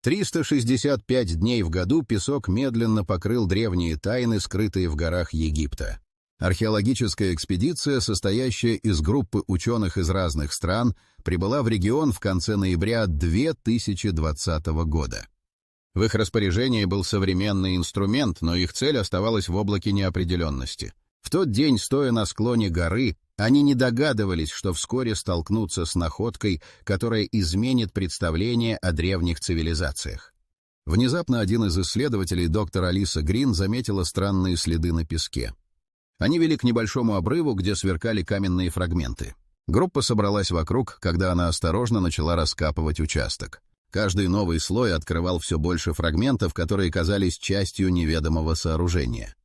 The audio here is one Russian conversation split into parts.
365 дней в году песок медленно покрыл древние тайны, скрытые в горах Египта. Археологическая экспедиция, состоящая из группы ученых из разных стран, прибыла в регион в конце ноября 2020 года. В их распоряжении был современный инструмент, но их цель оставалась в облаке неопределенности. В тот день, стоя на склоне горы, они не догадывались, что вскоре столкнутся с находкой, которая изменит представление о древних цивилизациях. Внезапно один из исследователей, доктор Алиса Грин, заметила странные следы на песке. Они вели к небольшому обрыву, где сверкали каменные фрагменты. Группа собралась вокруг, когда она осторожно начала раскапывать участок. Каждый новый слой открывал все больше фрагментов, которые казались частью неведомого сооружения.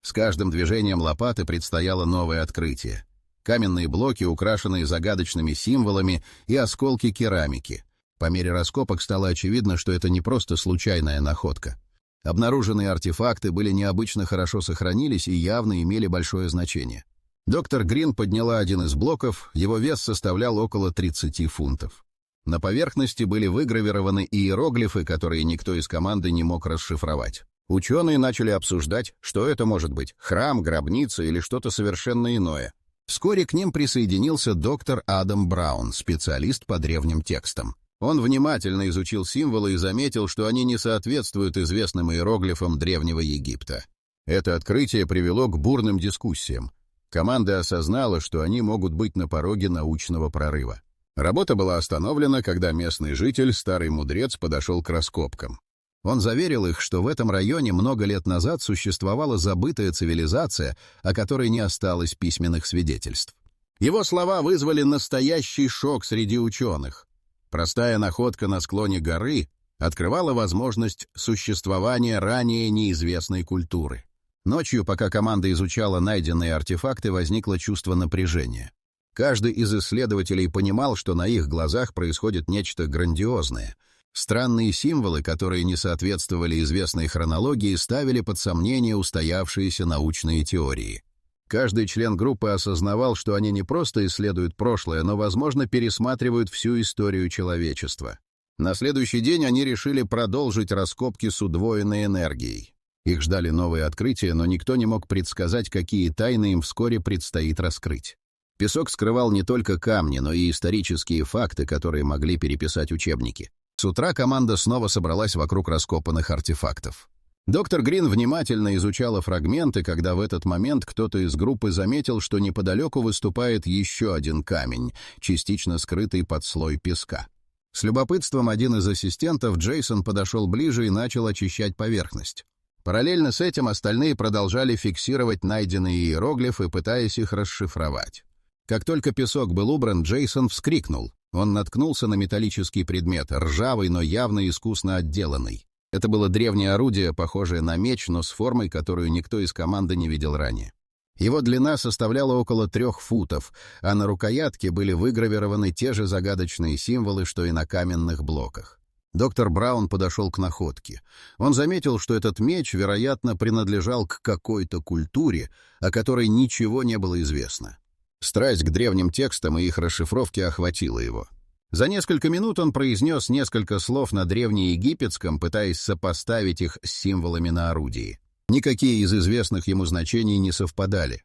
С каждым движением лопаты предстояло новое открытие. Каменные блоки, украшенные загадочными символами, и осколки керамики. По мере раскопок стало очевидно, что это не просто случайная находка. Обнаруженные артефакты были необычно хорошо сохранились и явно имели большое значение. Доктор Грин подняла один из блоков, его вес составлял около 30 фунтов. На поверхности были выгравированы иероглифы, которые никто из команды не мог расшифровать. Ученые начали обсуждать, что это может быть: храм, гробница или что-то совершенно иное. Вскоре к ним присоединился доктор Адам Браун, специалист по древним текстам. Он внимательно изучил символы и заметил, что они не соответствуют известным иероглифам Древнего Египта. Это открытие привело к бурным дискуссиям. Команда осознала, что они могут быть на пороге научного прорыва. Работа была остановлена, когда местный житель, старый мудрец, подошел к раскопкам. Он заверил их, что в этом районе много лет назад существовала забытая цивилизация, о которой не осталось письменных свидетельств. Его слова вызвали настоящий шок среди ученых. Простая находка на склоне горы открывала возможность существования ранее неизвестной культуры. Ночью, пока команда изучала найденные артефакты, возникло чувство напряжения. Каждый из исследователей понимал, что на их глазах происходит нечто грандиозное. Странные символы, которые не соответствовали известной хронологии, ставили под сомнение устоявшиеся научные теории. Каждый член группы осознавал, что они не просто исследуют прошлое, но, возможно, пересматривают всю историю человечества. На следующий день они решили продолжить раскопки с удвоенной энергией. Их ждали новые открытия, но никто не мог предсказать, какие тайны им вскоре предстоит раскрыть. Песок скрывал не только камни, но и исторические факты, которые могли переписать учебники. С утра команда снова собралась вокруг раскопанных артефактов. Доктор Грин внимательно изучала фрагменты, когда в этот момент кто-то из группы заметил, что неподалеку выступает еще один камень, частично скрытый под слой песка. С любопытством один из ассистентов, Джейсон, подошел ближе и начал очищать поверхность. Параллельно с этим остальные продолжали фиксировать найденные иероглифы, пытаясь их расшифровать. Как только песок был убран, Джейсон вскрикнул. Он наткнулся на металлический предмет, ржавый, но явно искусно отделанный. Это было древнее орудие, похожее на меч, но с формой, которую никто из команды не видел ранее. Его длина составляла около 3 футов, а на рукоятке были выгравированы те же загадочные символы, что и на каменных блоках. Доктор Браун подошел к находке. Он заметил, что этот меч, вероятно, принадлежал к какой-то культуре, о которой ничего не было известно. Страсть к древним текстам и их расшифровке охватила его. За несколько минут он произнес несколько слов на древнеегипетском, пытаясь сопоставить их с символами на орудии. Никакие из известных ему значений не совпадали.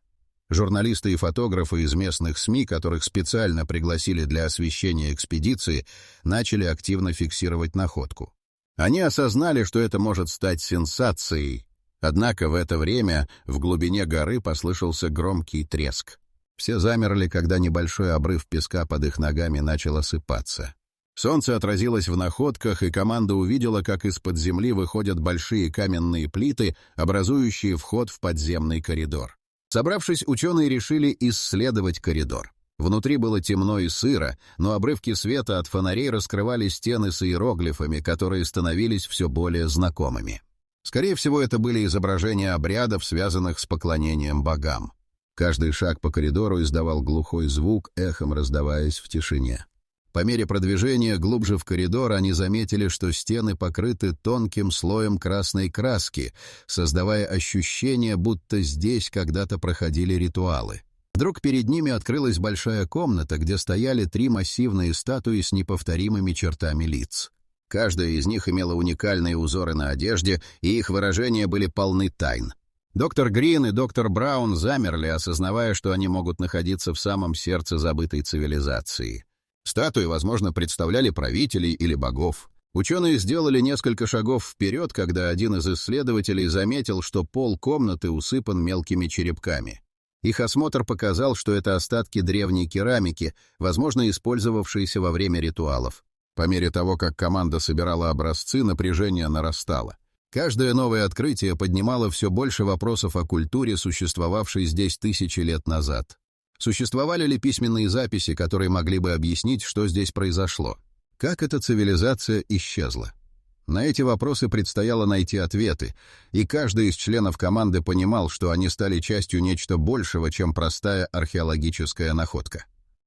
Журналисты и фотографы из местных СМИ, которых специально пригласили для освещения экспедиции, начали активно фиксировать находку. Они осознали, что это может стать сенсацией, однако в это время в глубине горы послышался громкий треск. Все замерли, когда небольшой обрыв песка под их ногами начал осыпаться. Солнце отразилось в находках, и команда увидела, как из-под земли выходят большие каменные плиты, образующие вход в подземный коридор. Собравшись, ученые решили исследовать коридор. Внутри было темно и сыро, но обрывки света от фонарей раскрывали стены с иероглифами, которые становились все более знакомыми. Скорее всего, это были изображения обрядов, связанных с поклонением богам. Каждый шаг по коридору издавал глухой звук, эхом раздаваясь в тишине. По мере продвижения глубже в коридор они заметили, что стены покрыты тонким слоем красной краски, создавая ощущение, будто здесь когда-то проходили ритуалы. Вдруг перед ними открылась большая комната, где стояли 3 массивные статуи с неповторимыми чертами лиц. Каждая из них имела уникальные узоры на одежде, и их выражения были полны тайн. Доктор Грин и доктор Браун замерли, осознавая, что они могут находиться в самом сердце забытой цивилизации. Статуи, возможно, представляли правителей или богов. Ученые сделали несколько шагов вперед, когда один из исследователей заметил, что пол комнаты усыпан мелкими черепками. Их осмотр показал, что это остатки древней керамики, возможно, использовавшиеся во время ритуалов. По мере того, как команда собирала образцы, напряжение нарастало. Каждое новое открытие поднимало все больше вопросов о культуре, существовавшей здесь тысячи лет назад. Существовали ли письменные записи, которые могли бы объяснить, что здесь произошло? Как эта цивилизация исчезла? На эти вопросы предстояло найти ответы, и каждый из членов команды понимал, что они стали частью нечто большего, чем простая археологическая находка.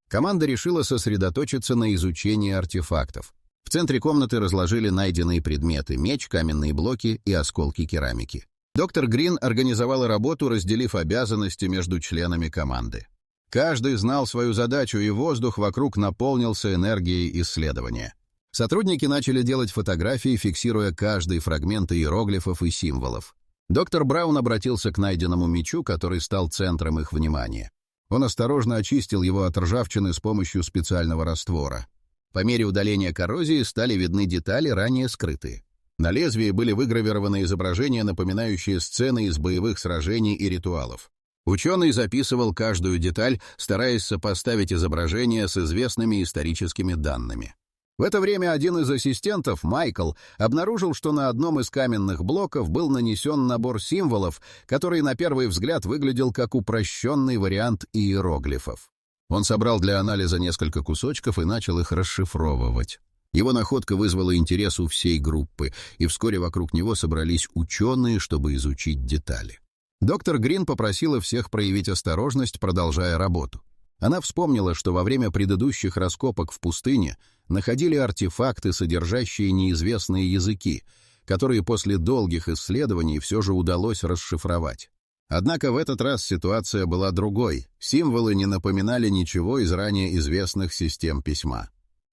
Команда решила сосредоточиться на изучении артефактов. В центре комнаты разложили найденные предметы — меч, каменные блоки и осколки керамики. Доктор Грин организовала работу, разделив обязанности между членами команды. Каждый знал свою задачу, и воздух вокруг наполнился энергией исследования. Сотрудники начали делать фотографии, фиксируя каждый фрагмент иероглифов и символов. Доктор Браун обратился к найденному мечу, который стал центром их внимания. Он осторожно очистил его от ржавчины с помощью специального раствора. По мере удаления коррозии стали видны детали, ранее скрытые. На лезвии были выгравированы изображения, напоминающие сцены из боевых сражений и ритуалов. Ученый записывал каждую деталь, стараясь сопоставить изображения с известными историческими данными. В это время один из ассистентов, Майкл, обнаружил, что на одном из каменных блоков был нанесен набор символов, который на первый взгляд выглядел как упрощенный вариант иероглифов. Он собрал для анализа несколько кусочков и начал их расшифровывать. Его находка вызвала интерес у всей группы, и вскоре вокруг него собрались ученые, чтобы изучить детали. Доктор Грин попросила всех проявить осторожность, продолжая работу. Она вспомнила, что во время предыдущих раскопок в пустыне находили артефакты, содержащие неизвестные языки, которые после долгих исследований все же удалось расшифровать. Однако в этот раз ситуация была другой. Символы не напоминали ничего из ранее известных систем письма.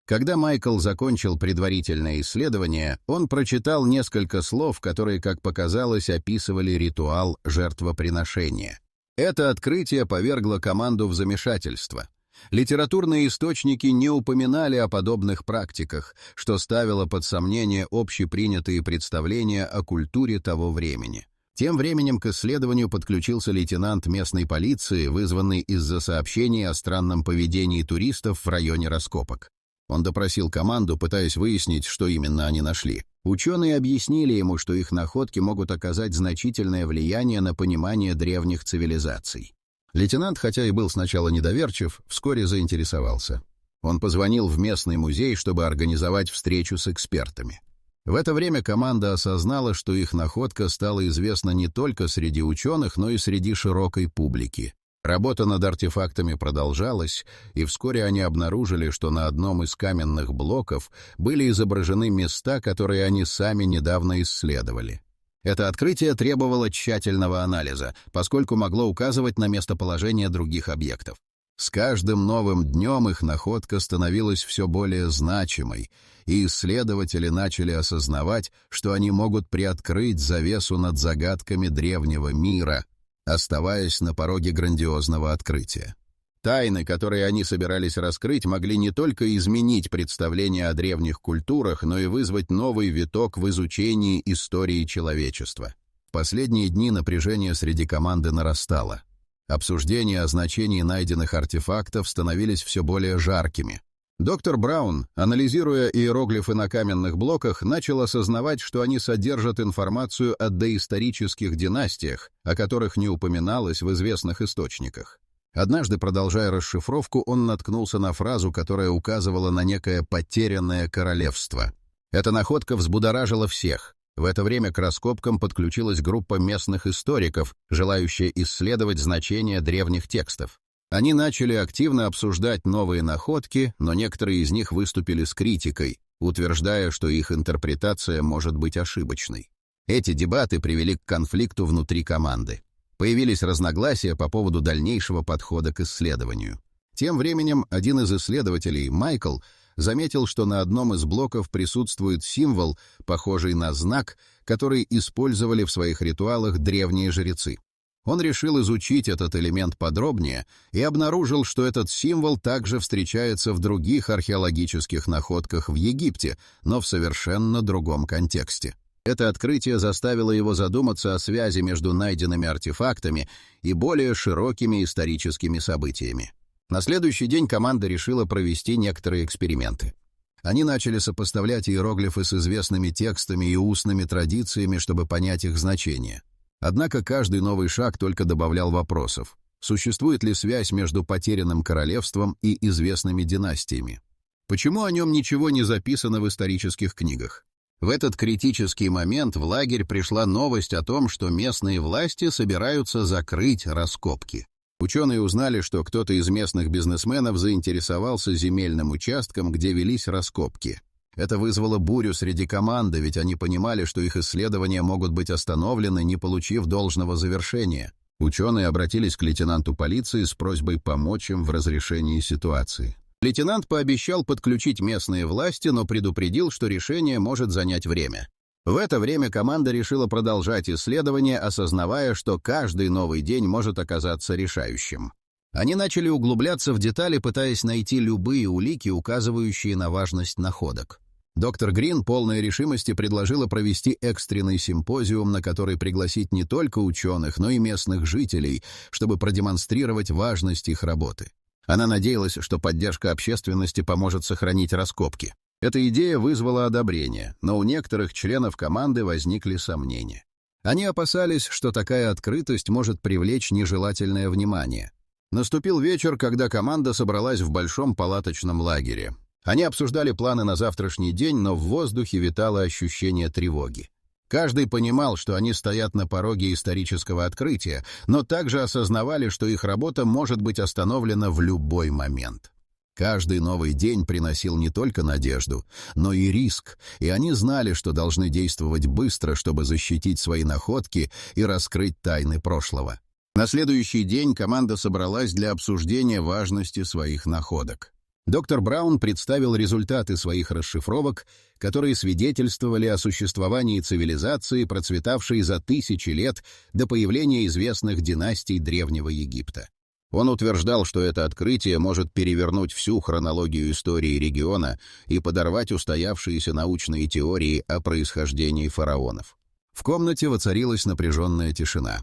Когда Майкл закончил предварительное исследование, он прочитал несколько слов, которые, как показалось, описывали ритуал жертвоприношения. Это открытие повергло команду в замешательство. Литературные источники не упоминали о подобных практиках, что ставило под сомнение общепринятые представления о культуре того времени. Тем временем к исследованию подключился лейтенант местной полиции, вызванный из-за сообщений о странном поведении туристов в районе раскопок. Он допросил команду, пытаясь выяснить, что именно они нашли. Ученые объяснили ему, что их находки могут оказать значительное влияние на понимание древних цивилизаций. Лейтенант, хотя и был сначала недоверчив, вскоре заинтересовался. Он позвонил в местный музей, чтобы организовать встречу с экспертами. В это время команда осознала, что их находка стала известна не только среди ученых, но и среди широкой публики. Работа над артефактами продолжалась, и вскоре они обнаружили, что на одном из каменных блоков были изображены места, которые они сами недавно исследовали. Это открытие требовало тщательного анализа, поскольку могло указывать на местоположение других объектов. С каждым новым днем их находка становилась все более значимой, и исследователи начали осознавать, что они могут приоткрыть завесу над загадками древнего мира, оставаясь на пороге грандиозного открытия. Тайны, которые они собирались раскрыть, могли не только изменить представление о древних культурах, но и вызвать новый виток в изучении истории человечества. В последние дни напряжение среди команды нарастало. Обсуждения о значении найденных артефактов становились все более жаркими. Доктор Браун, анализируя иероглифы на каменных блоках, начал осознавать, что они содержат информацию о доисторических династиях, о которых не упоминалось в известных источниках. Однажды, продолжая расшифровку, он наткнулся на фразу, которая указывала на некое потерянное королевство. Эта находка взбудоражила всех. В это время к раскопкам подключилась группа местных историков, желающая исследовать значение древних текстов. Они начали активно обсуждать новые находки, но некоторые из них выступили с критикой, утверждая, что их интерпретация может быть ошибочной. Эти дебаты привели к конфликту внутри команды. Появились разногласия по поводу дальнейшего подхода к исследованию. Тем временем один из исследователей, Майкл, заметил, что на одном из блоков присутствует символ, похожий на знак, который использовали в своих ритуалах древние жрецы. Он решил изучить этот элемент подробнее и обнаружил, что этот символ также встречается в других археологических находках в Египте, но в совершенно другом контексте. Это открытие заставило его задуматься о связи между найденными артефактами и более широкими историческими событиями. На следующий день команда решила провести некоторые эксперименты. Они начали сопоставлять иероглифы с известными текстами и устными традициями, чтобы понять их значение. Однако каждый новый шаг только добавлял вопросов. Существует ли связь между потерянным королевством и известными династиями? Почему о нем ничего не записано в исторических книгах? В этот критический момент в лагерь пришла новость о том, что местные власти собираются закрыть раскопки. Ученые узнали, что кто-то из местных бизнесменов заинтересовался земельным участком, где велись раскопки. Это вызвало бурю среди команды, ведь они понимали, что их исследования могут быть остановлены, не получив должного завершения. Ученые обратились к лейтенанту полиции с просьбой помочь им в разрешении ситуации. Лейтенант пообещал подключить местные власти, но предупредил, что решение может занять время. В это время команда решила продолжать исследование, осознавая, что каждый новый день может оказаться решающим. Они начали углубляться в детали, пытаясь найти любые улики, указывающие на важность находок. Доктор Грин, полной решимости, предложила провести экстренный симпозиум, на который пригласить не только ученых, но и местных жителей, чтобы продемонстрировать важность их работы. Она надеялась, что поддержка общественности поможет сохранить раскопки. Эта идея вызвала одобрение, но у некоторых членов команды возникли сомнения. Они опасались, что такая открытость может привлечь нежелательное внимание. Наступил вечер, когда команда собралась в большом палаточном лагере. Они обсуждали планы на завтрашний день, но в воздухе витало ощущение тревоги. Каждый понимал, что они стоят на пороге исторического открытия, но также осознавали, что их работа может быть остановлена в любой момент. Каждый новый день приносил не только надежду, но и риск, и они знали, что должны действовать быстро, чтобы защитить свои находки и раскрыть тайны прошлого. На следующий день команда собралась для обсуждения важности своих находок. Доктор Браун представил результаты своих расшифровок, которые свидетельствовали о существовании цивилизации, процветавшей за тысячи лет до появления известных династий Древнего Египта. Он утверждал, что это открытие может перевернуть всю хронологию истории региона и подорвать устоявшиеся научные теории о происхождении фараонов. В комнате воцарилась напряженная тишина.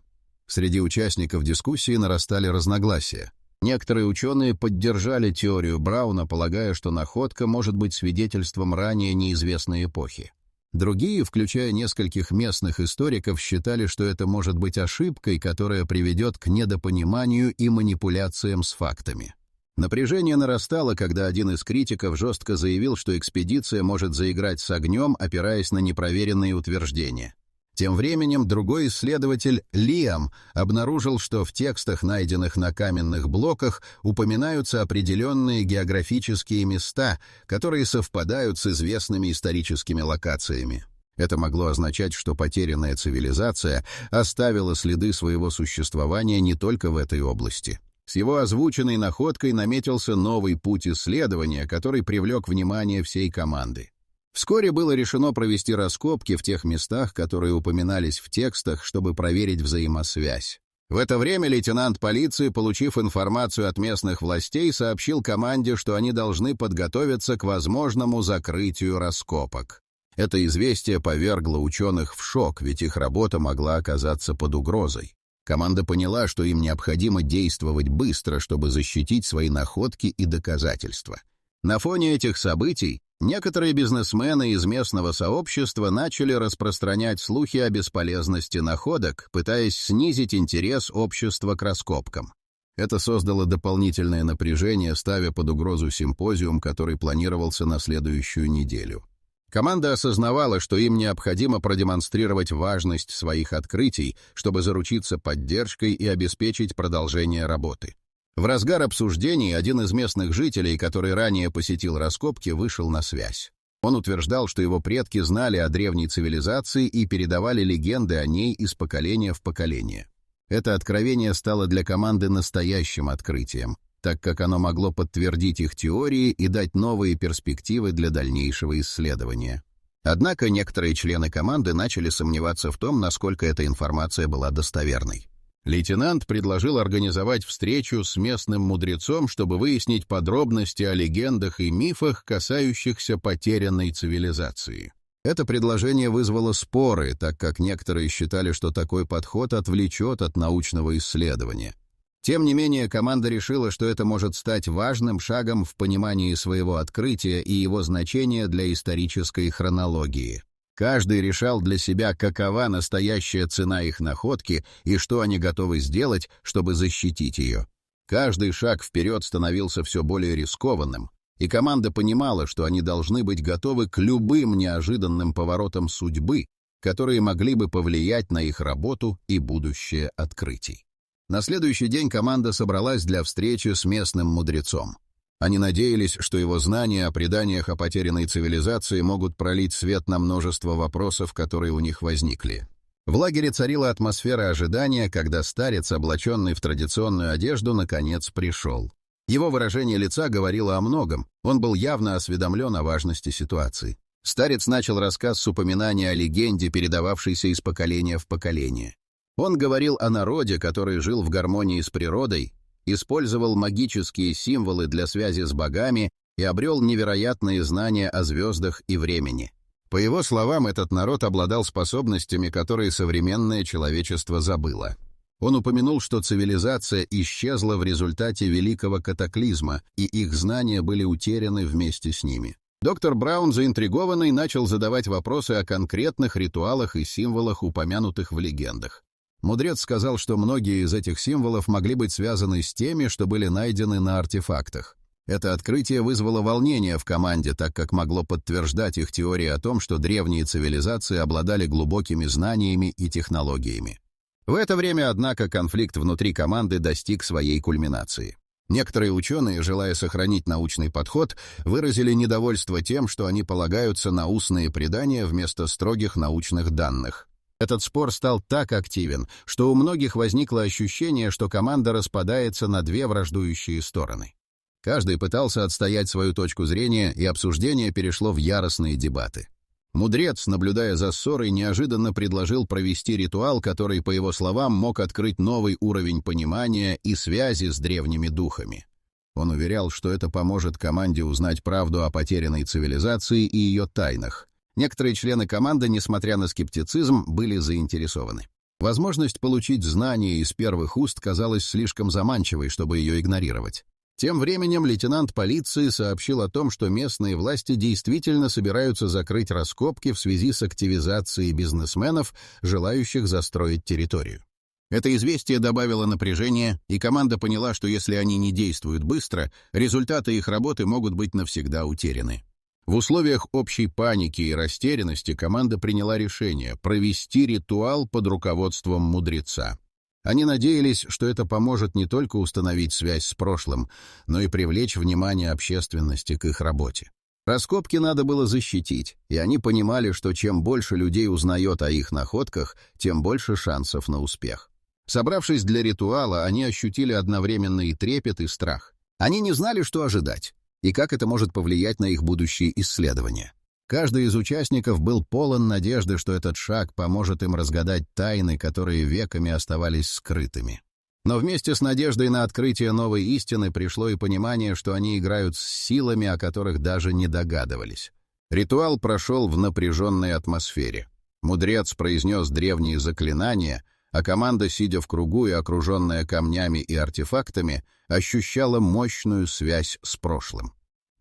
Среди участников дискуссии нарастали разногласия. Некоторые ученые поддержали теорию Брауна, полагая, что находка может быть свидетельством ранее неизвестной эпохи. Другие, включая нескольких местных историков, считали, что это может быть ошибкой, которая приведет к недопониманию и манипуляциям с фактами. Напряжение нарастало, когда один из критиков жестко заявил, что экспедиция может заиграть с огнем, опираясь на непроверенные утверждения. Тем временем другой исследователь, Лиам, обнаружил, что в текстах, найденных на каменных блоках, упоминаются определенные географические места, которые совпадают с известными историческими локациями. Это могло означать, что потерянная цивилизация оставила следы своего существования не только в этой области. С его озвученной находкой наметился новый путь исследования, который привлек внимание всей команды. Вскоре было решено провести раскопки в тех местах, которые упоминались в текстах, чтобы проверить взаимосвязь. В это время лейтенант полиции, получив информацию от местных властей, сообщил команде, что они должны подготовиться к возможному закрытию раскопок. Это известие повергло ученых в шок, ведь их работа могла оказаться под угрозой. Команда поняла, что им необходимо действовать быстро, чтобы защитить свои находки и доказательства. На фоне этих событий некоторые бизнесмены из местного сообщества начали распространять слухи о бесполезности находок, пытаясь снизить интерес общества к раскопкам. Это создало дополнительное напряжение, ставя под угрозу симпозиум, который планировался на следующую неделю. Команда осознавала, что им необходимо продемонстрировать важность своих открытий, чтобы заручиться поддержкой и обеспечить продолжение работы. В разгар обсуждений один из местных жителей, который ранее посетил раскопки, вышел на связь. Он утверждал, что его предки знали о древней цивилизации и передавали легенды о ней из поколения в поколение. Это откровение стало для команды настоящим открытием. так как оно могло подтвердить их теории и дать новые перспективы для дальнейшего исследования. Однако некоторые члены команды начали сомневаться в том, насколько эта информация была достоверной. Лейтенант предложил организовать встречу с местным мудрецом, чтобы выяснить подробности о легендах и мифах, касающихся потерянной цивилизации. Это предложение вызвало споры, так как некоторые считали, что такой подход отвлечет от научного исследования. Тем не менее, команда решила, что это может стать важным шагом в понимании своего открытия и его значения для исторической хронологии. Каждый решал для себя, какова настоящая цена их находки и что они готовы сделать, чтобы защитить ее. Каждый шаг вперед становился все более рискованным, и команда понимала, что они должны быть готовы к любым неожиданным поворотам судьбы, которые могли бы повлиять на их работу и будущее открытий. На следующий день команда собралась для встречи с местным мудрецом. Они надеялись, что его знания о преданиях о потерянной цивилизации могут пролить свет на множество вопросов, которые у них возникли. В лагере царила атмосфера ожидания, когда старец, облаченный в традиционную одежду, наконец пришел. Его выражение лица говорило о многом, он был явно осведомлен о важности ситуации. Старец начал рассказ с упоминания о легенде, передававшейся из поколения в поколение. Он говорил о народе, который жил в гармонии с природой, использовал магические символы для связи с богами и обрел невероятные знания о звездах и времени. По его словам, этот народ обладал способностями, которые современное человечество забыло. Он упомянул, что цивилизация исчезла в результате великого катаклизма, и их знания были утеряны вместе с ними. Доктор Браун, заинтригованный, начал задавать вопросы о конкретных ритуалах и символах, упомянутых в легендах. Мудрец сказал, что многие из этих символов могли быть связаны с теми, что были найдены на артефактах. Это открытие вызвало волнение в команде, так как могло подтверждать их теории о том, что древние цивилизации обладали глубокими знаниями и технологиями. В это время, однако, конфликт внутри команды достиг своей кульминации. Некоторые ученые, желая сохранить научный подход, выразили недовольство тем, что они полагаются на устные предания вместо строгих научных данных. Этот спор стал так активен, что у многих возникло ощущение, что команда распадается на две враждующие стороны. Каждый пытался отстоять свою точку зрения, и обсуждение перешло в яростные дебаты. Мудрец, наблюдая за ссорой, неожиданно предложил провести ритуал, который, по его словам, мог открыть новый уровень понимания и связи с древними духами. Он уверял, что это поможет команде узнать правду о потерянной цивилизации и ее тайнах. Некоторые члены команды, несмотря на скептицизм, были заинтересованы. Возможность получить знания из первых уст казалась слишком заманчивой, чтобы ее игнорировать. Тем временем лейтенант полиции сообщил о том, что местные власти действительно собираются закрыть раскопки в связи с активизацией бизнесменов, желающих застроить территорию. Это известие добавило напряжения, и команда поняла, что если они не действуют быстро, результаты их работы могут быть навсегда утеряны. В условиях общей паники и растерянности команда приняла решение провести ритуал под руководством мудреца. Они надеялись, что это поможет не только установить связь с прошлым, но и привлечь внимание общественности к их работе. Раскопки надо было защитить, и они понимали, что чем больше людей узнает о их находках, тем больше шансов на успех. Собравшись для ритуала, они ощутили одновременно и трепет, и страх. Они не знали, что ожидать, и как это может повлиять на их будущие исследования. Каждый из участников был полон надежды, что этот шаг поможет им разгадать тайны, которые веками оставались скрытыми. Но вместе с надеждой на открытие новой истины пришло и понимание, что они играют с силами, о которых даже не догадывались. Ритуал прошел в напряженной атмосфере. Мудрец произнес древние заклинания, а команда, сидя в кругу и окруженная камнями и артефактами, ощущала мощную связь с прошлым.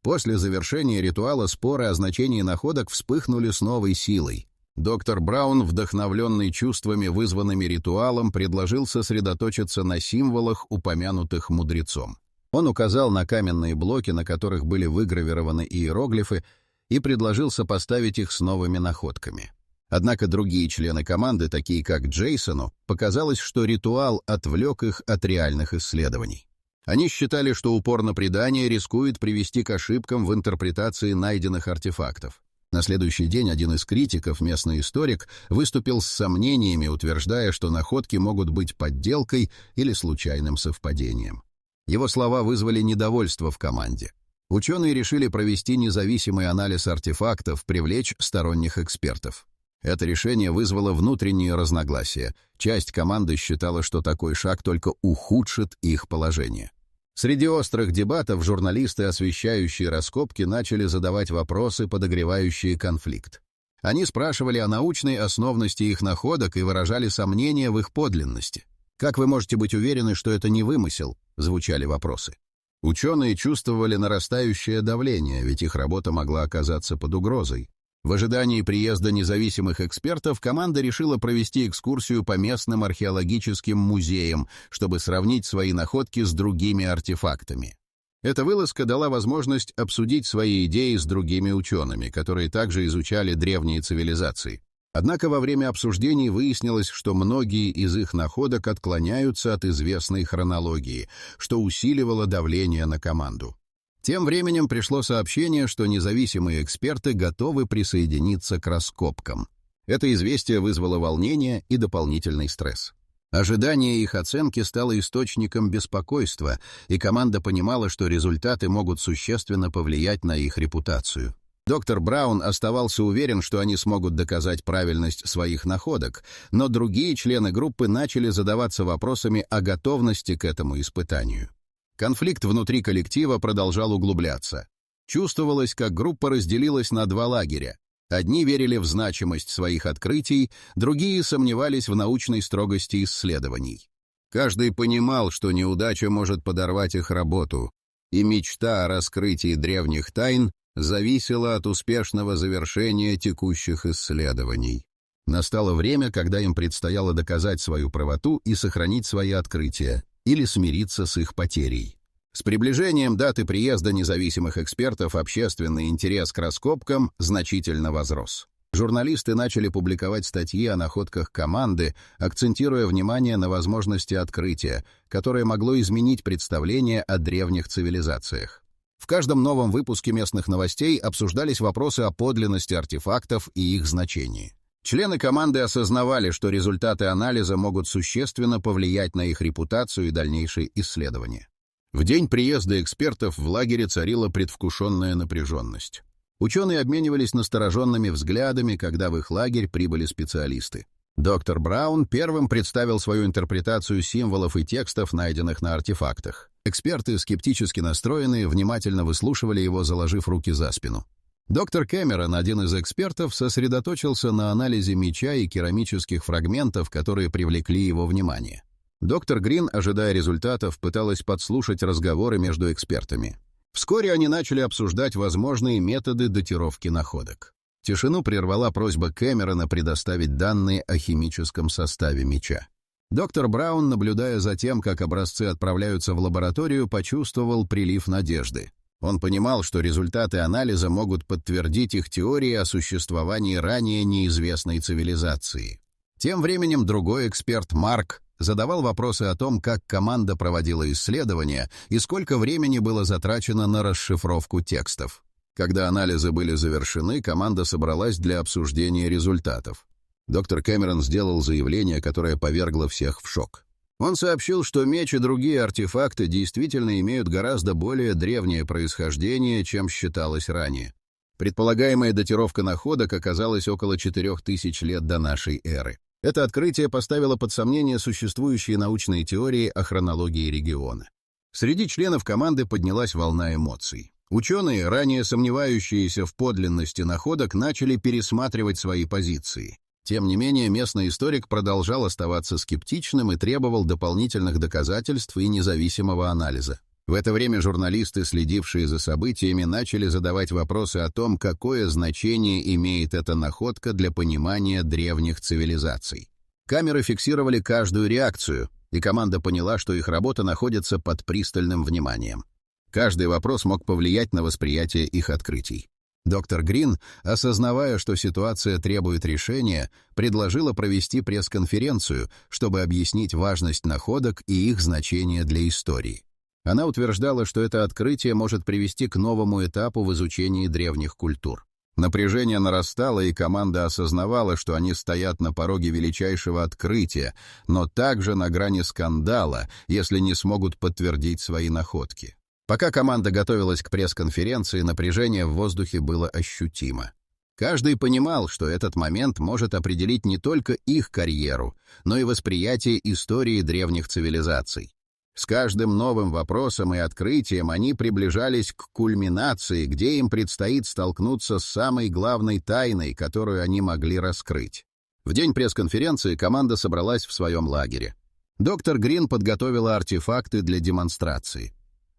После завершения ритуала споры о значении находок вспыхнули с новой силой. Доктор Браун, вдохновленный чувствами, вызванными ритуалом, предложил сосредоточиться на символах, упомянутых мудрецом. Он указал на каменные блоки, на которых были выгравированы иероглифы, и предложил сопоставить их с новыми находками. Однако другие члены команды, такие как Джейсону, показалось, что ритуал отвлек их от реальных исследований. Они считали, что упор на предание рискует привести к ошибкам в интерпретации найденных артефактов. На следующий день один из критиков, местный историк, выступил с сомнениями, утверждая, что находки могут быть подделкой или случайным совпадением. Его слова вызвали недовольство в команде. Ученые решили провести независимый анализ артефактов, привлечь сторонних экспертов. Это решение вызвало внутренние разногласия. Часть команды считала, что такой шаг только ухудшит их положение. Среди острых дебатов журналисты, освещающие раскопки, начали задавать вопросы, подогревающие конфликт. Они спрашивали о научной основности их находок и выражали сомнения в их подлинности. «Как вы можете быть уверены, что это не вымысел?» — звучали вопросы. Ученые чувствовали нарастающее давление, ведь их работа могла оказаться под угрозой. В ожидании приезда независимых экспертов команда решила провести экскурсию по местным археологическим музеям, чтобы сравнить свои находки с другими артефактами. Эта вылазка дала возможность обсудить свои идеи с другими учеными, которые также изучали древние цивилизации. Однако во время обсуждений выяснилось, что многие из их находок отклоняются от известной хронологии, что усиливало давление на команду. Тем временем пришло сообщение, что независимые эксперты готовы присоединиться к раскопкам. Это известие вызвало волнение и дополнительный стресс. Ожидание их оценки стало источником беспокойства, и команда понимала, что результаты могут существенно повлиять на их репутацию. Доктор Браун оставался уверен, что они смогут доказать правильность своих находок, но другие члены группы начали задаваться вопросами о готовности к этому испытанию. Конфликт внутри коллектива продолжал углубляться. Чувствовалось, как группа разделилась на два лагеря. Одни верили в значимость своих открытий, другие сомневались в научной строгости исследований. Каждый понимал, что неудача может подорвать их работу, и мечта о раскрытии древних тайн зависела от успешного завершения текущих исследований. Настало время, когда им предстояло доказать свою правоту и сохранить свои открытия, или смириться с их потерей. С приближением даты приезда независимых экспертов общественный интерес к раскопкам значительно возрос. Журналисты начали публиковать статьи о находках команды, акцентируя внимание на возможности открытия, которое могло изменить представление о древних цивилизациях. В каждом новом выпуске местных новостей обсуждались вопросы о подлинности артефактов и их значении. Члены команды осознавали, что результаты анализа могут существенно повлиять на их репутацию и дальнейшие исследования. В день приезда экспертов в лагере царила предвкушенная напряженность. Ученые обменивались настороженными взглядами, когда в их лагерь прибыли специалисты. Доктор Браун первым представил свою интерпретацию символов и текстов, найденных на артефактах. Эксперты, скептически настроенные, внимательно выслушивали его, заложив руки за спину. Доктор Кэмерон, один из экспертов, сосредоточился на анализе меча и керамических фрагментов, которые привлекли его внимание. Доктор Грин, ожидая результатов, пыталась подслушать разговоры между экспертами. Вскоре они начали обсуждать возможные методы датировки находок. Тишину прервала просьба Кэмерона предоставить данные о химическом составе меча. Доктор Браун, наблюдая за тем, как образцы отправляются в лабораторию, почувствовал прилив надежды. Он понимал, что результаты анализа могут подтвердить их теории о существовании ранее неизвестной цивилизации. Тем временем другой эксперт, Марк, задавал вопросы о том, как команда проводила исследования и сколько времени было затрачено на расшифровку текстов. Когда анализы были завершены, команда собралась для обсуждения результатов. Доктор Кэмерон сделал заявление, которое повергло всех в шок. Он сообщил, что меч и другие артефакты действительно имеют гораздо более древнее происхождение, чем считалось ранее. Предполагаемая датировка находок оказалась около 4000 лет до нашей эры. Это открытие поставило под сомнение существующие научные теории о хронологии региона. Среди членов команды поднялась волна эмоций. Ученые, ранее сомневающиеся в подлинности находок, начали пересматривать свои позиции. Тем не менее, местный историк продолжал оставаться скептичным и требовал дополнительных доказательств и независимого анализа. В это время журналисты, следившие за событиями, начали задавать вопросы о том, какое значение имеет эта находка для понимания древних цивилизаций. Камеры фиксировали каждую реакцию, и команда поняла, что их работа находится под пристальным вниманием. Каждый вопрос мог повлиять на восприятие их открытий. Доктор Грин, осознавая, что ситуация требует решения, предложила провести пресс-конференцию, чтобы объяснить важность находок и их значение для истории. Она утверждала, что это открытие может привести к новому этапу в изучении древних культур. Напряжение нарастало, и команда осознавала, что они стоят на пороге величайшего открытия, но также на грани скандала, если не смогут подтвердить свои находки. Пока команда готовилась к пресс-конференции, напряжение в воздухе было ощутимо. Каждый понимал, что этот момент может определить не только их карьеру, но и восприятие истории древних цивилизаций. С каждым новым вопросом и открытием они приближались к кульминации, где им предстоит столкнуться с самой главной тайной, которую они могли раскрыть. В день пресс-конференции команда собралась в своем лагере. Доктор Грин подготовила артефакты для демонстрации.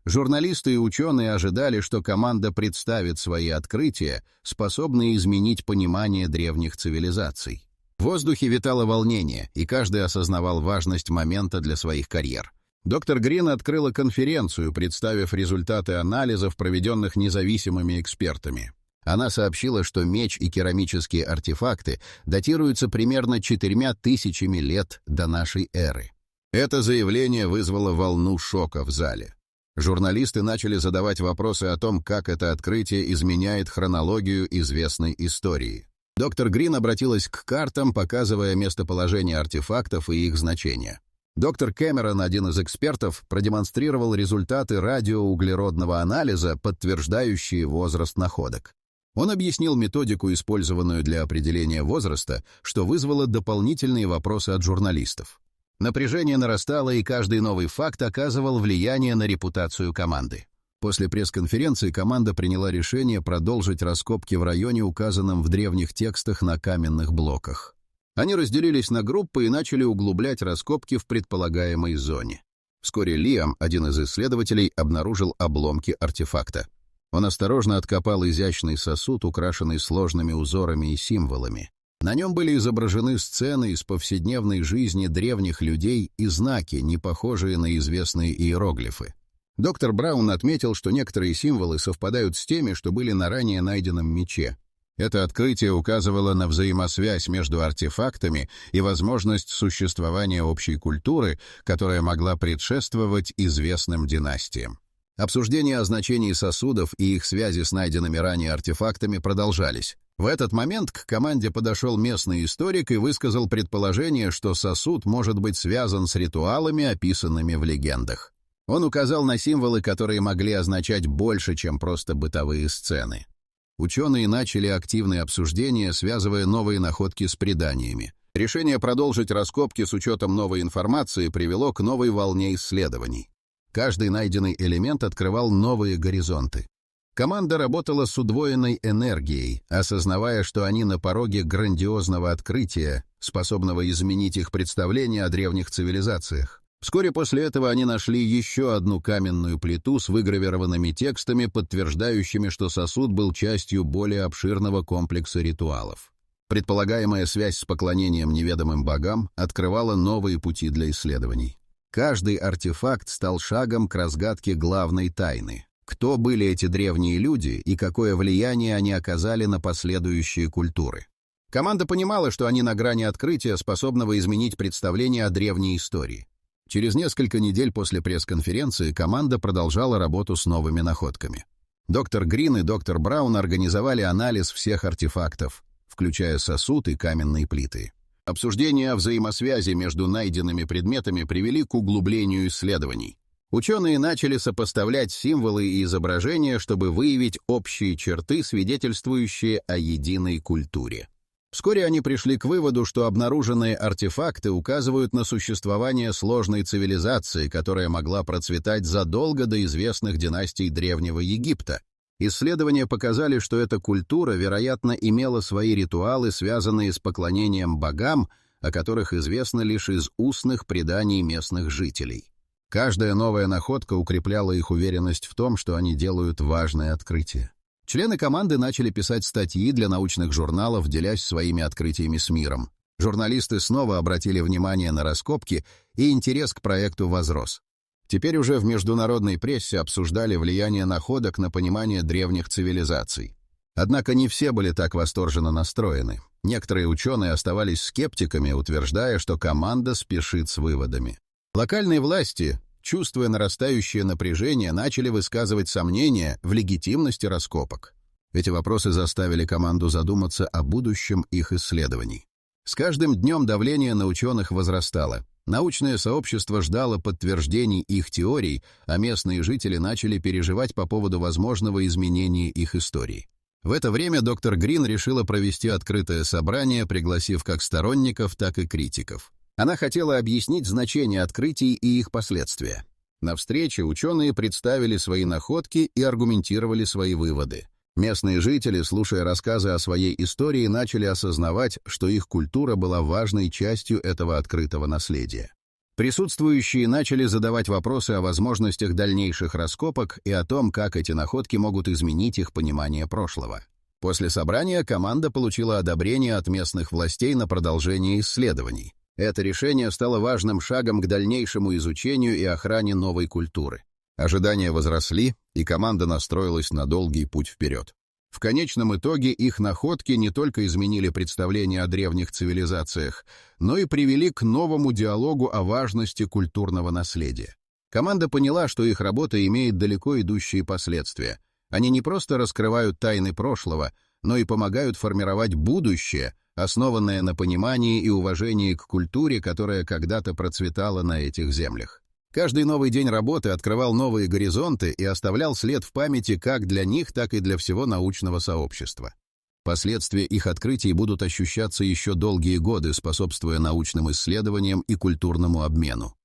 Журналисты и ученые ожидали, что команда представит свои открытия, способные изменить понимание древних цивилизаций. В воздухе витало волнение, и каждый осознавал важность момента для своих карьер. Доктор Грин открыла конференцию, представив результаты анализов, проведенных независимыми экспертами. Она сообщила, что меч и керамические артефакты датируются примерно 4000 лет до нашей эры. Это заявление вызвало волну шока в зале. Журналисты начали задавать вопросы о том, как это открытие изменяет хронологию известной истории. Доктор Грин обратилась к картам, показывая местоположение артефактов и их значение. Доктор Кэмерон, один из экспертов, продемонстрировал результаты радиоуглеродного анализа, подтверждающие возраст находок. Он объяснил методику, использованную для определения возраста, что вызвало дополнительные вопросы от журналистов. Напряжение нарастало, и каждый новый факт оказывал влияние на репутацию команды. После пресс-конференции команда приняла решение продолжить раскопки в районе, указанном в древних текстах на каменных блоках. Они разделились на группы и начали углублять раскопки в предполагаемой зоне. Вскоре Лиам, один из исследователей, обнаружил обломки артефакта. Он осторожно откопал изящный сосуд, украшенный сложными узорами и символами. На нем были изображены сцены из повседневной жизни древних людей и знаки, не похожие на известные иероглифы. Доктор Браун отметил, что некоторые символы совпадают с теми, что были на ранее найденном мече. Это открытие указывало на взаимосвязь между артефактами и возможность существования общей культуры, которая могла предшествовать известным династиям. Обсуждения о значении сосудов и их связи с найденными ранее артефактами продолжались. В этот момент к команде подошел местный историк и высказал предположение, что сосуд может быть связан с ритуалами, описанными в легендах. Он указал на символы, которые могли означать больше, чем просто бытовые сцены. Ученые начали активные обсуждения, связывая новые находки с преданиями. Решение продолжить раскопки с учетом новой информации привело к новой волне исследований. Каждый найденный элемент открывал новые горизонты. Команда работала с удвоенной энергией, осознавая, что они на пороге грандиозного открытия, способного изменить их представление о древних цивилизациях. Вскоре после этого они нашли еще одну каменную плиту с выгравированными текстами, подтверждающими, что сосуд был частью более обширного комплекса ритуалов. Предполагаемая связь с поклонением неведомым богам открывала новые пути для исследований. Каждый артефакт стал шагом к разгадке главной тайны. Кто были эти древние люди и какое влияние они оказали на последующие культуры? Команда понимала, что они на грани открытия, способного изменить представление о древней истории. Через несколько недель после пресс-конференции команда продолжала работу с новыми находками. Доктор Грин и доктор Браун организовали анализ всех артефактов, включая сосуд и каменные плиты. Обсуждения о взаимосвязи между найденными предметами привели к углублению исследований. Ученые начали сопоставлять символы и изображения, чтобы выявить общие черты, свидетельствующие о единой культуре. Вскоре они пришли к выводу, что обнаруженные артефакты указывают на существование сложной цивилизации, которая могла процветать задолго до известных династий Древнего Египта. Исследования показали, что эта культура, вероятно, имела свои ритуалы, связанные с поклонением богам, о которых известно лишь из устных преданий местных жителей. Каждая новая находка укрепляла их уверенность в том, что они делают важное открытие. Члены команды начали писать статьи для научных журналов, делясь своими открытиями с миром. Журналисты снова обратили внимание на раскопки, и интерес к проекту возрос. Теперь уже в международной прессе обсуждали влияние находок на понимание древних цивилизаций. Однако не все были так восторженно настроены. Некоторые ученые оставались скептиками, утверждая, что команда спешит с выводами. Локальные власти, чувствуя нарастающее напряжение, начали высказывать сомнения в легитимности раскопок. Эти вопросы заставили команду задуматься о будущем их исследований. С каждым днем давление на ученых возрастало. Научное сообщество ждало подтверждений их теорий, а местные жители начали переживать по поводу возможного изменения их истории. В это время доктор Грин решила провести открытое собрание, пригласив как сторонников, так и критиков. Она хотела объяснить значение открытий и их последствия. На встрече ученые представили свои находки и аргументировали свои выводы. Местные жители, слушая рассказы о своей истории, начали осознавать, что их культура была важной частью этого открытого наследия. Присутствующие начали задавать вопросы о возможностях дальнейших раскопок и о том, как эти находки могут изменить их понимание прошлого. После собрания команда получила одобрение от местных властей на продолжение исследований. Это решение стало важным шагом к дальнейшему изучению и охране новой культуры. Ожидания возросли, и команда настроилась на долгий путь вперед. В конечном итоге их находки не только изменили представление о древних цивилизациях, но и привели к новому диалогу о важности культурного наследия. Команда поняла, что их работа имеет далеко идущие последствия. Они не просто раскрывают тайны прошлого, но и помогают формировать будущее, основанное на понимании и уважении к культуре, которая когда-то процветала на этих землях. Каждый новый день работы открывал новые горизонты и оставлял след в памяти как для них, так и для всего научного сообщества. Последствия их открытий будут ощущаться еще долгие годы, способствуя научным исследованиям и культурному обмену.